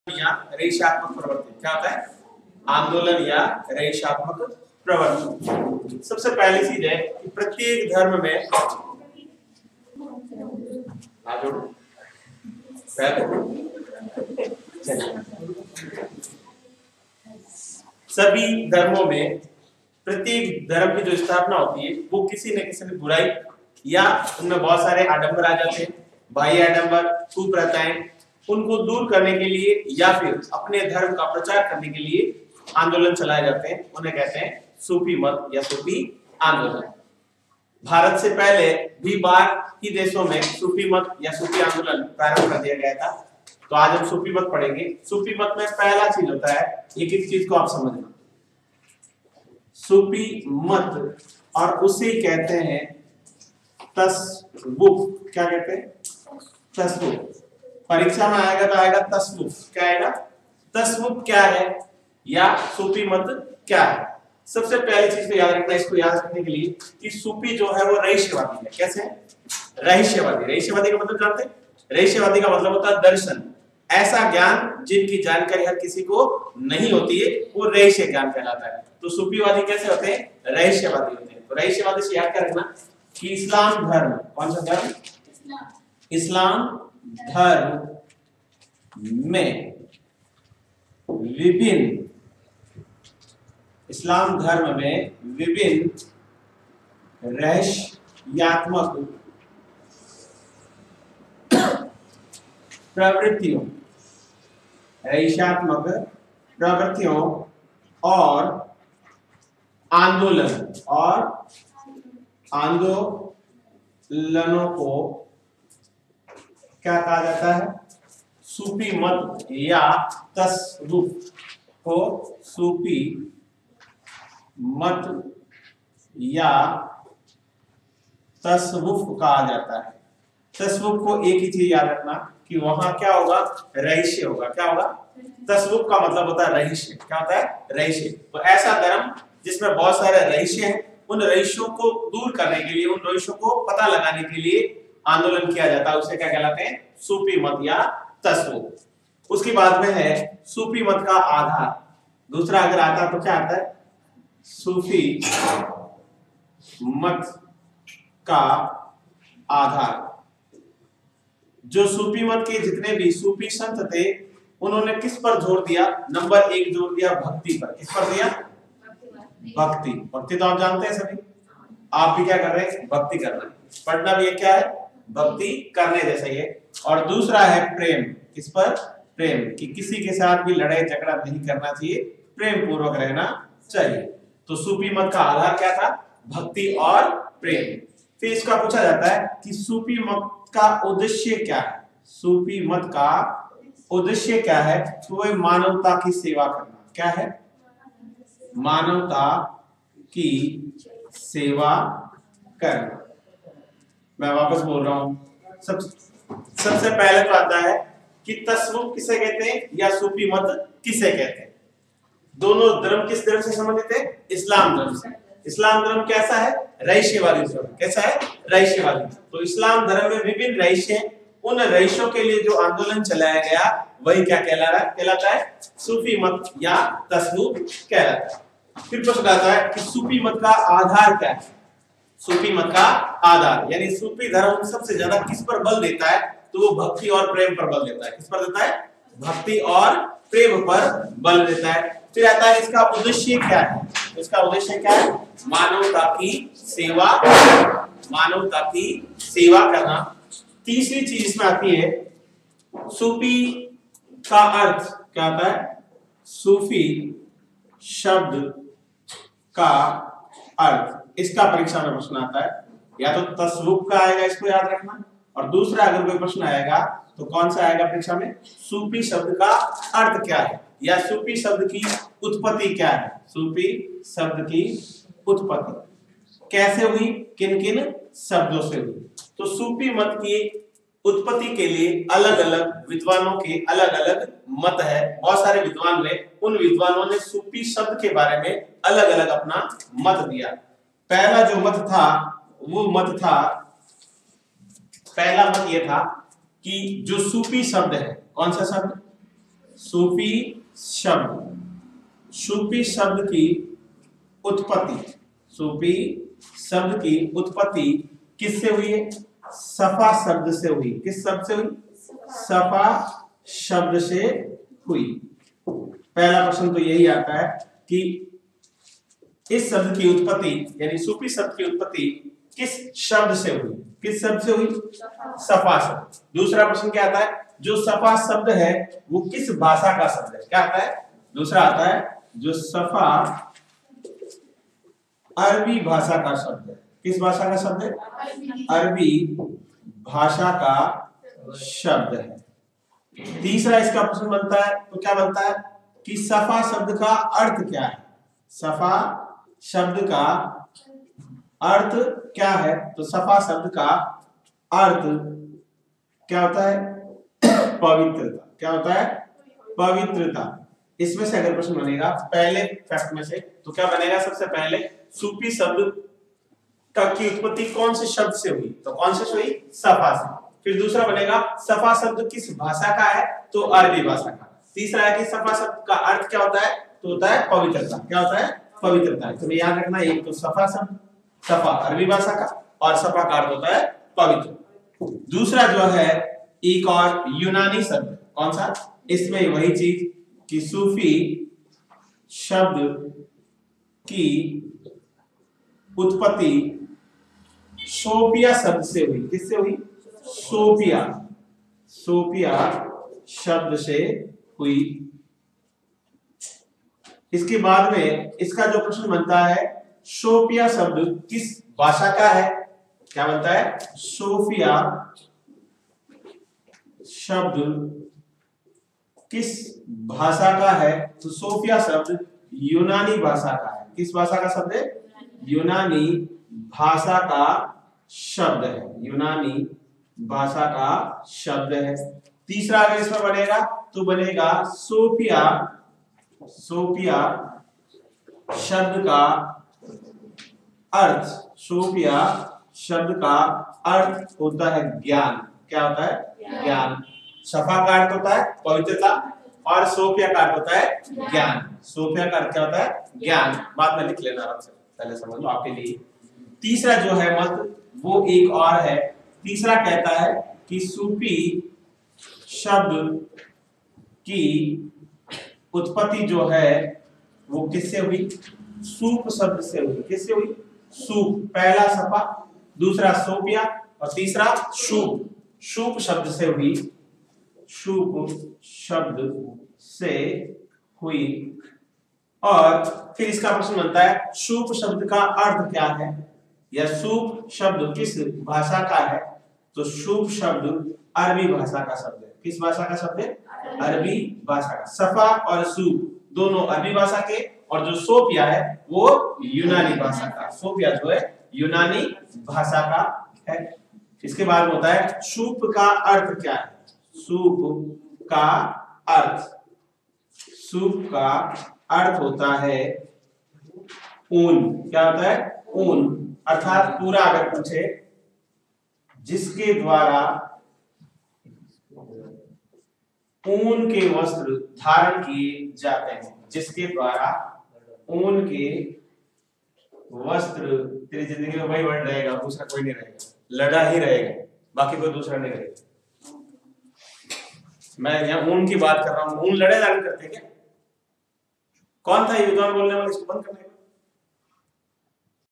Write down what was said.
या रईसात्मक प्रवृत्ति क्या होता है? आंदोलन या रईसात्मक प्रवृत्ति। सबसे पहली चीज है कि प्रत्येक धर्म में सभी धर्मों में प्रत्येक धर्म की जो स्थापना होती है वो किसी न किसी ने बुराई या उनमें बहुत सारे आडंबर आ जाते हैं, बाह्य आडंबर, कुप्रथाएं, उनको दूर करने के लिए या फिर अपने धर्म का प्रचार करने के लिए आंदोलन चलाए जाते हैं। उन्हें कहते हैं सूफी मत या सूफी आंदोलन। भारत से पहले भी बाकी देशों में सूफी मत या सूफी आंदोलन प्रारंभ कर दिया गया था। तो आज हम सूफी मत पढ़ेंगे। सूफी मत में पहला चीज होता है, एक एक चीज को आप समझना। सूफी मत और उसे कहते हैं तसव्वुफ। क्या कहते हैं? तसव्वुफ। परीक्षा में आएगा तो आएगा तसव्वुफ। क्या आएगा? तसव्वुफ क्या है या सूफी मत क्या है? सबसे पहली चीज तो याद रखना, इसको याद रखने के लिए कि सूफी जो है वो रहस्यवादी है। कैसे है? रहस्यवादी। रहस्यवादी का मतलब जानते हैं? रहस्यवादी का मतलब होता है दर्शन, ऐसा ज्ञान जिनकी जानकारी हर किसी को नहीं होती है, वो रहस्य ज्ञान कहलाता है। तो सूफीवादी कैसे होते हैं? रहस्यवादी होते हैं। तो रहस्यवादी से याद कर रखना कि इस्लाम धर्म, कौन सा धर्म? इस्लाम धर्म में विभिन्न, इस्लाम धर्म में विभिन्न रहस्यात्मक प्रवृत्तियों, रहस्यात्मक प्रवृत्तियों और आंदोलनों को क्या कहा जाता है? सूफी मत या तसव्वुफ को सूफी मत या तसव्वुफ कहा जाता है। तसव्वुफ को एक ही चीज याद रखना कि वहां क्या होगा? रहस्य होगा। क्या होगा? तसव्वुफ का मतलब होता है रहस्य। क्या होता है? रहस्य। तो ऐसा धर्म जिसमें बहुत सारे रहस्य हैं, उन रहस्यों को दूर करने के लिए, उन रहस्यों को पता लगाने के लिए आंदोलन किया जाता है, उसे क्या कहलाते हैं? सूफी मत या तसव्वुफ। उसके बाद में है सूफी मत का आधार। दूसरा अगर आता तो क्या आता है? सूफी मत का आधार। जो सूफी मत के जितने भी सूफी संत थे उन्होंने किस पर जोर दिया? नंबर 1 जोर दिया भक्ति पर। किस पर दिया? भक्ति। भक्ति तो आप जानते हैं सभी, आप भी क्या कर रहे हैं? भक्ति कर रहे हैं। पढ़ना भी क्या है? भक्ति करने जैसा ही है। और दूसरा है प्रेम। किस पर? प्रेम, कि किसी के साथ भी लड़ाई झगड़ा नहीं करना चाहिए, प्रेम पूर्वक रहना चाहिए। तो सूफी मत का आधार क्या था? भक्ति और प्रेम। फिर इसका पूछा जाता है कि सूफी मत का उद्देश्य क्या है? सूफी मत का उद्देश्य क्या है? तो वह मानवता की सेवा करना। क्या है? मानवता की सेवा करना। मैं वापस बोल रहा हूं। सबसे पहले तो आता है कि तसव्वुफ किसे कहते हैं या सूफी मत किसे कहते हैं। दोनों धर्म किस धर्म से संबंधित है? इस्लाम धर्म से। इस्लाम धर्म कैसा है? रहस्यवादी धर्म। कैसा है? रहस्यवादी। तो इस्लाम धर्म में विभिन्न रहस्य हैं, उन रहस्यों के लिए जो आंदोलन चलाया गया वही क्या कहलाता है? सूफी मत या तसव्वुफ कहलाता है। फिर प्रश्न आता है कि सूफी मत का आधार क्या है? सूफी मत का आधार यानी सूफी धर्म सबसे ज्यादा किस पर बल देता है? तो वो भक्ति और प्रेम पर बल देता है। किस पर देता है? भक्ति और प्रेम पर बल देता है। फिर आता है इसका उद्देश्य क्या है? इसका उद्देश्य क्या है? मानवता की सेवा, मानवता की सेवा करना। तीसरी चीज इसमें आती है सूफी का अर्थ क्या आता है? सूफी शब्द का अर्थ। इसका परीक्षा में प्रश्न आता है, या तो तसव्वुफ का आएगा, इसको याद रखना, और दूसरा अगर कोई प्रश्न आएगा तो कौन सा आएगा परीक्षा में? सूफी शब्द का अर्थ क्या है या सूफी शब्द की उत्पत्ति क्या है? सूफी शब्द की उत्पत्ति कैसे हुई, किन किन शब्दों से हुई? तो सूफी मत की उत्पत्ति के लिए अलग अलग विद्वानों के अलग अलग मत है। बहुत सारे विद्वान हुए, उन विद्वानों ने सूफी शब्द के बारे में अलग अलग अपना मत दिया। पहला जो मत था वो मत था, पहला मत ये था कि जो सूफी शब्द है, कौन सा शब्द? सूफी शब्द, सूफी शब्द की उत्पत्ति, सूफी शब्द की उत्पत्ति किससे हुई है? सफा शब्द से हुई। किस शब्द से हुई? सफा शब्द से हुई। पहला प्रश्न तो यही आता है कि इस शब्द की उत्पत्ति यानी सूफी शब्द की उत्पत्ति किस शब्द से हुई? किस शब्द से हुई? सफा शब्द। दूसरा प्रश्न क्या आता है? जो सफा शब्द है वो किस भाषा का शब्द है? क्या आता है? दूसरा आता है जो सफा अरबी भाषा का शब्द है। किस भाषा का शब्द है? अरबी भाषा का शब्द है। तीसरा इसका प्रश्न बनता है तो क्या बनता है कि सफा शब्द का अर्थ क्या है? सफा शब्द का अर्थ क्या है? तो सफा शब्द का अर्थ क्या होता है? पवित्रता। क्या होता है? पवित्रता। इसमें से अगर प्रश्न बनेगा पहले फैक्ट में से तो क्या बनेगा? सबसे पहले सूफी शब्द की उत्पत्ति कौन से शब्द से हुई? तो कौन से हुई? सफा से। फिर दूसरा बनेगा सफा शब्द किस भाषा का है? तो अरबी भाषा का। तीसरा है कि सफा शब्द का अर्थ क्या होता है? तो होता है पवित्रता। क्या होता है? पवित्रता। तो याद रखना, एक तो सफा शब्द, सफा अरबी भाषा का, और सफा का अर्थ होता है पवित्र। दूसरा जो है एक और यूनानी शब्द, कौन सा? इसमें वही चीज कि सूफी शब्द की उत्पत्ति सोफिया शब्द से हुई। किससे हुई? सोफिया, सोफिया शब्द से हुई। इसके बाद में इसका जो प्रश्न बनता है सोफिया शब्द किस भाषा का है? क्या बनता है? सोफिया शब्द किस भाषा का है? तो सोफिया शब्द यूनानी भाषा का है। किस भाषा का शब्द है? यूनानी भाषा का शब्द है। यूनानी भाषा का शब्द है। तीसरा अगर इसमें बनेगा तो बनेगा सोफिया, सोफिया शब्द का अर्थ, सोफिया शब्द का अर्थ होता है ज्ञान। क्या होता है? ज्ञान। सफा का अर्थ होता है पवित्रता और सोफिया का अर्थ होता है ज्ञान। सोफिया का अर्थ क्या होता है? ज्ञान। बाद में लिख लेना आराम से, पहले समझ लो आपके लिए। तीसरा जो है मत वो एक और है। तीसरा कहता है कि सूफी शब्द की उत्पत्ति जो है वो किससे हुई? सूप शब्द से हुई। किससे हुई? सूप। पहला सफा, दूसरा सोफिया और तीसरा शूप। शूप शब्द से हुई। शूप शब्द से हुई। और फिर इसका प्रश्न बनता है शूप शब्द का अर्थ क्या है? या शूप शब्द किस भाषा का है? तो शूप शब्द अरबी भाषा का शब्द है। किस भाषा का शब्द है? अरबी भाषा का। सफा और सूप दोनों अरबी भाषा के, और जो सोफिया है वो यूनानी भाषा का। सोफिया जो है यूनानी भाषा का है। इसके बाद होता है सूप का अर्थ क्या है? सूप का अर्थ, सूप का अर्थ होता है ऊन। क्या होता है? ऊन। अर्थात पूरा अगर पूछे जिसके द्वारा ऊन के वस्त्र धारण किए जाते हैं। जिसके द्वारा ऊन के वस्त्र, तेरी जिंदगी में वही वर्ड रहेगा, दूसरा कोई नहीं रहेगा, लड़ा ही रहेगा, बाकी कोई दूसरा नहीं रहेगा। मैं यहाँ ऊन की बात कर रहा हूँ। ऊन लड़े धारण करते क्या? कौन था ये विद्वान बोलने वाला? इसको बंद करने